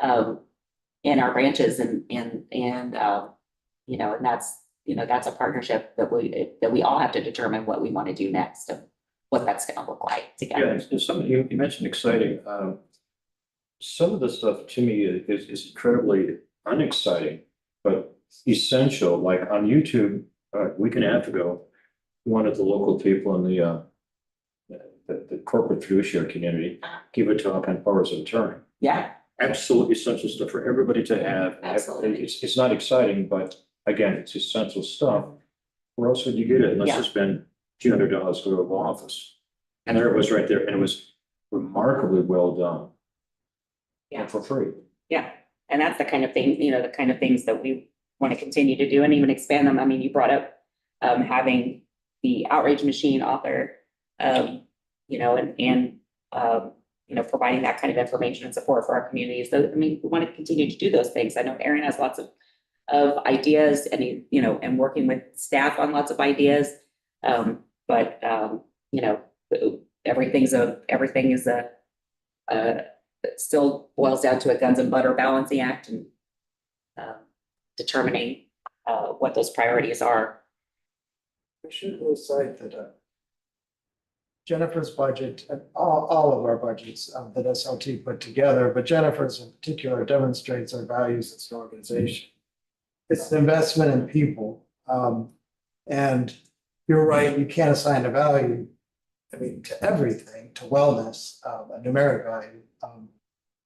in our branches, and you know, and that's, you know, that's a partnership that we all have to determine what we want to do next and what that's going to look like together. Yeah, and some you mentioned exciting. Some of the stuff to me is incredibly unexciting, but essential. Like on YouTube, a week and a half ago, one of the local people in the corporate fiduciary community gave a talk on powers of attorney. Yeah, Absolutely essential stuff for everybody to have. Absolutely. It's not exciting, but again, it's essential stuff. Where else would you get it unless Yeah. you spend $200 to go to an office? And there it was right there, and it was remarkably well done. Yeah. And for free. yeah. And that's the kind of thing, you know, the kind of things that we want to continue to do and even expand them. I mean, you brought up having the outrage machine author, you know, and you know, providing that kind of information and support for our communities. So, I mean, we want to continue to do those things. I know Aaron has lots of ideas, and he, you know, and working with staff on lots of ideas. But you know, everything is it still boils down to a guns and butter balancing act, and determining what those priorities are. We should cite that Jennifer's budget, and all of our budgets that SLT put together, but Jennifer's in particular demonstrates our values as an organization. It's an investment in people. And you're right, you can't assign a value, I mean, to everything, to wellness, a numeric value.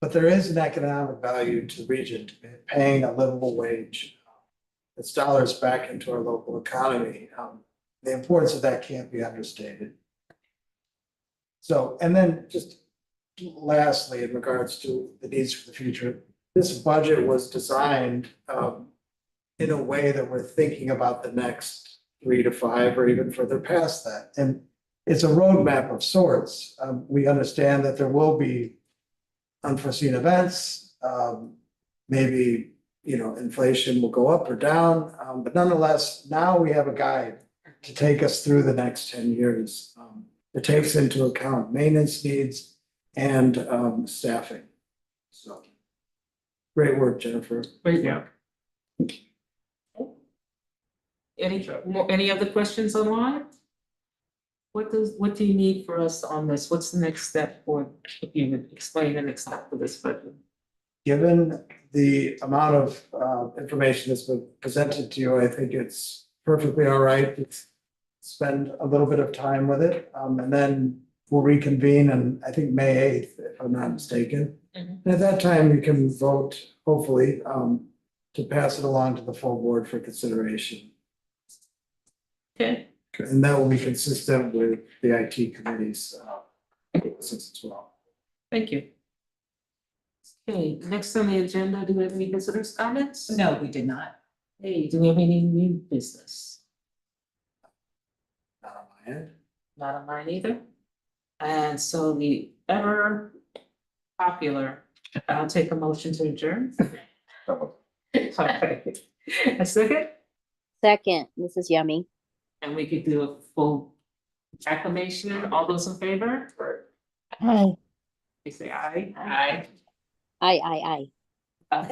But there is an economic value to the region, to paying a livable wage. It's dollars back into our local economy. The importance of that can't be understated. So, and then just lastly, in regards to the needs for the future, this budget was designed in a way that we're thinking about the next 3 to 5 or even further past that. And it's a roadmap of sorts. We understand that there will be unforeseen events. Maybe, you know, inflation will go up or down, but nonetheless, now we have a guide to take us through the next 10 years. It takes into account maintenance needs and staffing. So great work, Jennifer. Great Yeah. work. Any other questions online? What do you need for us on this? What's the next step for, if you would explain the next step for this budget? Given the amount of information that's been presented to you, I think it's perfectly all right to spend a little bit of time with it. And then we'll reconvene on, I think, May 8th, if I'm not mistaken. Mhm. And at that time, you can vote, hopefully, to pass it along to the full board for consideration. Okay, And that will be consistent with the IT committee's since it's well. Thank you. Okay, next on the agenda, do we have any visitors' comments? No, we did not. Hey, do we have any new business? Not on my end. Not on mine either. And so the ever popular, I'll take a motion to adjourn. Okay. A second, Second, this is yummy. and we could do a full acclamation. All those in favor? Hi. They say aye. Aye. Aye, aye, aye.